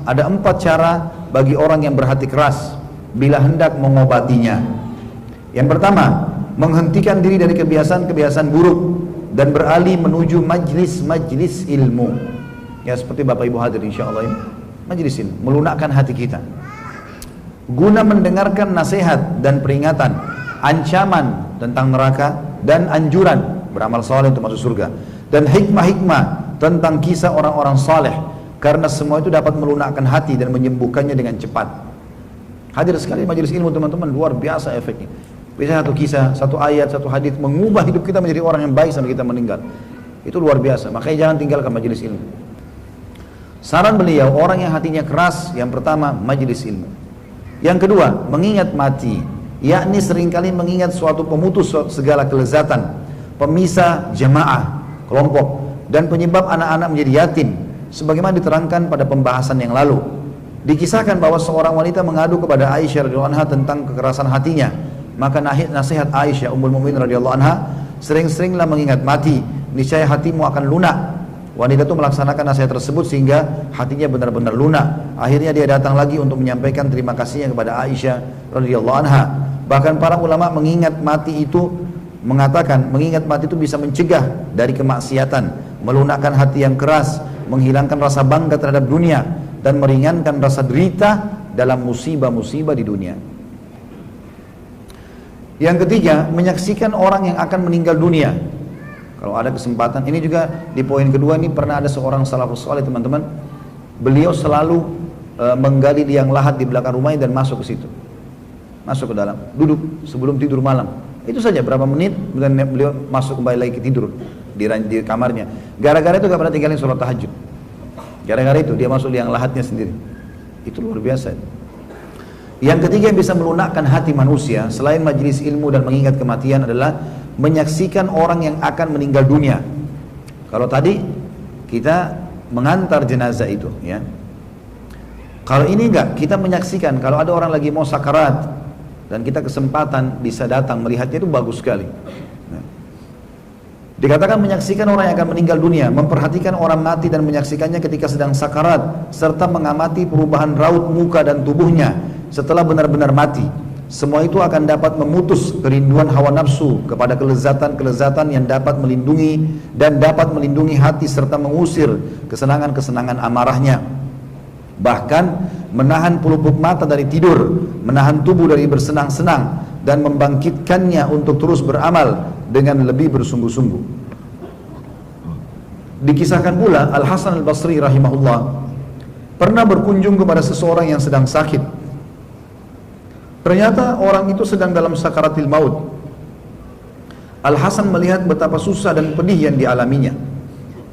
Ada 4 cara bagi orang yang berhati keras bila hendak mengobatinya. Yang pertama, menghentikan diri dari kebiasaan-kebiasaan buruk dan beralih menuju majlis-majlis ilmu. Ya, seperti Bapak Ibu hadir insyaallah ini, majlis ilmu, melunakkan hati kita. Guna mendengarkan nasihat dan peringatan, ancaman tentang neraka dan anjuran beramal saleh untuk masuk surga, dan hikmah-hikmah tentang kisah orang-orang saleh, karena semua itu dapat melunakkan hati dan menyembuhkannya dengan cepat. Hadir sekali majelis ilmu teman-teman, luar biasa efeknya. Bisa satu kisah, satu ayat, satu hadis mengubah hidup kita menjadi orang yang baik sampai kita meninggal. Itu luar biasa. Makanya jangan tinggalkan majelis ilmu. Saran beliau, orang yang hatinya keras, yang pertama majelis ilmu. Yang kedua, mengingat mati, yakni seringkali mengingat suatu pemutus segala kelezatan, pemisah jemaah, kelompok, dan penyebab anak-anak menjadi yatim, sebagaimana diterangkan pada pembahasan yang lalu. Dikisahkan bahwa seorang wanita mengadu kepada Aisyah radhiyallahu anha tentang kekerasan hatinya. Maka nasihat Aisyah Ummul Mukminin radhiyallahu anha, sering-seringlah mengingat mati, niscaya hatimu akan lunak. Wanita itu melaksanakan nasihat tersebut sehingga hatinya benar-benar lunak. Akhirnya dia datang lagi untuk menyampaikan terima kasihnya kepada Aisyah radhiyallahu anha. Bahkan para ulama mengingat mati itu mengatakan, mengingat mati itu bisa mencegah dari kemaksiatan, melunakkan hati yang keras, menghilangkan rasa bangga terhadap dunia, dan meringankan rasa derita dalam musibah-musibah di dunia. Yang ketiga, menyaksikan orang yang akan meninggal dunia. Kalau ada kesempatan, ini juga di poin kedua ini pernah ada seorang salafus saleh teman-teman. Beliau selalu menggali liang lahat di belakang rumahnya dan masuk ke situ. Masuk ke dalam, duduk sebelum tidur malam. Itu saja berapa menit, dan beliau masuk kembali lagi ke tidur di kamarnya. Gara-gara itu gak pernah tinggalin sholat tahajud. Gara-gara itu dia masuk liang lahatnya sendiri. Itu luar biasa. Yang ketiga yang bisa melunakkan hati manusia selain majelis ilmu dan mengingat kematian adalah menyaksikan orang yang akan meninggal dunia. Kalau tadi kita mengantar jenazah itu, ya. Kalau ini enggak, kita menyaksikan kalau ada orang lagi mau sakarat dan kita kesempatan bisa datang melihatnya, itu bagus sekali. Nah, dikatakan menyaksikan orang yang akan meninggal dunia, memperhatikan orang mati dan menyaksikannya ketika sedang sakarat, serta mengamati perubahan raut muka dan tubuhnya setelah benar-benar mati. Semua itu akan dapat memutus kerinduan hawa nafsu kepada kelezatan-kelezatan yang dapat melindungi hati serta mengusir kesenangan-kesenangan amarahnya. Bahkan menahan pelupuk mata dari tidur, menahan tubuh dari bersenang-senang, dan membangkitkannya untuk terus beramal dengan lebih bersungguh-sungguh. Dikisahkan pula Al-Hasan Al-Basri rahimahullah pernah berkunjung kepada seseorang yang sedang sakit. Ternyata orang itu sedang dalam sakaratil maut. Al-Hasan melihat betapa susah dan pedih yang dialaminya.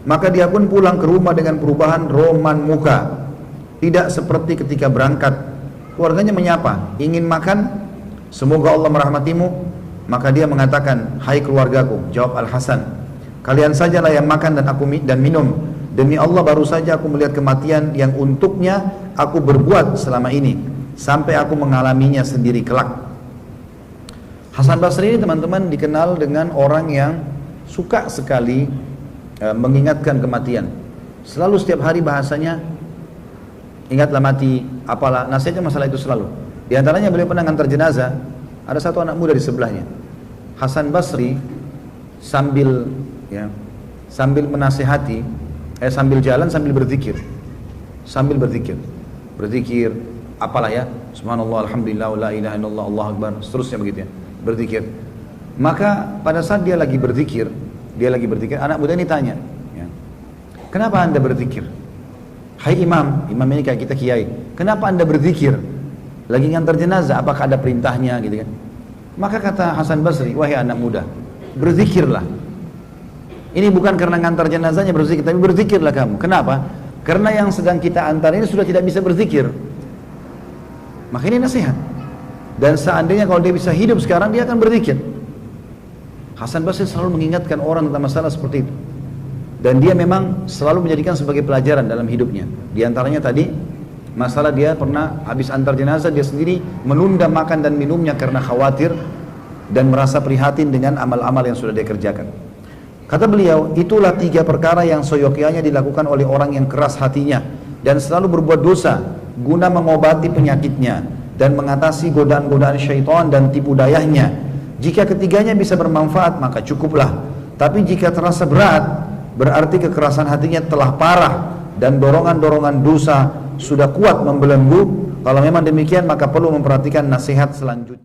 Maka dia pun pulang ke rumah dengan perubahan roman muka. Tidak seperti ketika berangkat. Keluarganya menyapa, ingin makan, semoga Allah merahmatimu. Maka dia mengatakan, hai keluargaku, jawab Al-Hasan, kalian sajalah yang makan dan minum. Demi Allah baru saja aku melihat kematian yang untuknya aku berbuat selama ini, sampai aku mengalaminya sendiri kelak. Hasan Basri ini teman-teman dikenal dengan orang yang suka sekali mengingatkan kematian. Selalu setiap hari bahasanya, ingatlah mati, apalah, nasihatnya masalah itu selalu. Di antaranya beliau pernah ngantar jenazah, ada satu anak muda di sebelahnya. Hasan Basri sambil menasihati, sambil jalan sambil berzikir. Berzikir apalah ya, subhanallah, alhamdulillah, la ilaha illallah, Allahu akbar, seterusnya begitu ya, berzikir. Maka pada saat dia lagi berzikir, anak muda ini tanya, ya, kenapa anda berzikir? Hai imam ini kayak kita kiai, kenapa anda berzikir? Lagi ngantar jenazah, apakah ada perintahnya gitu kan? Maka kata Hasan Basri, wahai anak muda, berzikirlah. Ini bukan karena ngantar jenazahnya berzikir, tapi berzikirlah kamu. Kenapa? Karena yang sedang kita antar ini sudah tidak bisa berzikir. Maka ini nasihat. Dan seandainya kalau dia bisa hidup sekarang, dia akan berzikir. Hasan Basri selalu mengingatkan orang tentang masalah seperti itu. Dan dia memang selalu menjadikan sebagai pelajaran dalam hidupnya. Di antaranya tadi, masalah dia pernah habis antar jenazah, dia sendiri menunda makan dan minumnya karena khawatir dan merasa prihatin dengan amal-amal yang sudah dia kerjakan. Kata beliau, itulah 3 perkara yang seyogyanya dilakukan oleh orang yang keras hatinya dan selalu berbuat dosa guna mengobati penyakitnya dan mengatasi godaan-godaan syaitan dan tipu dayanya. Jika ketiganya bisa bermanfaat maka cukuplah. Tapi jika terasa berat, berarti kekerasan hatinya telah parah dan dorongan-dorongan dosa sudah kuat membelenggu. Kalau memang demikian maka perlu memperhatikan nasihat selanjutnya.